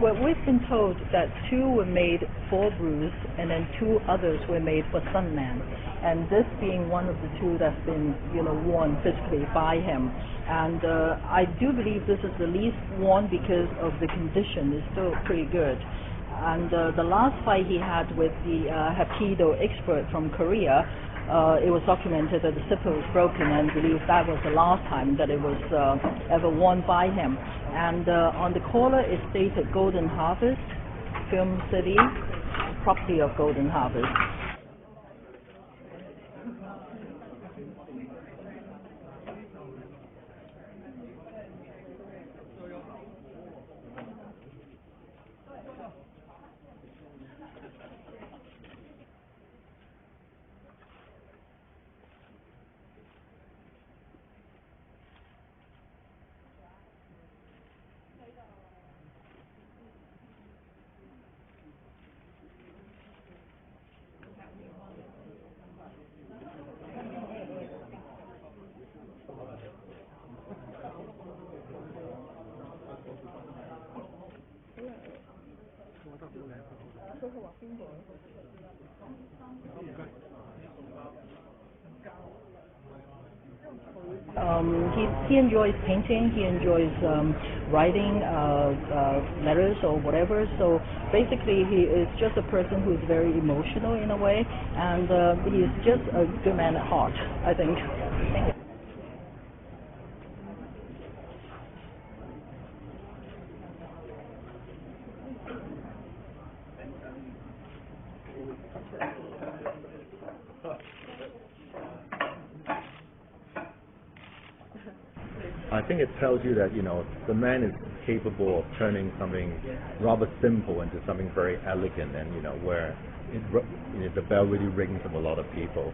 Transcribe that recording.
Well, we've been told that 2 were made for Bruce, and then 2 others were made for Sunman. And this being one of the 2 that's been, worn physically by him. And I do believe this is the least worn because of the condition. It's still pretty good. And the last fight he had with the Hapkido expert from Korea, it was documented that the zipper was broken, and I believe that was the last time that it was ever worn by him. And on the collar it stated Golden Harvest, Film City, property of Golden Harvest. He enjoys painting, he enjoys writing letters or whatever, so basically he is just a person who is very emotional in a way, and he is just a good man at heart, I think. I think it tells you that, the man is capable of turning something rather simple into something very elegant, and, where the bell really rings of a lot of people.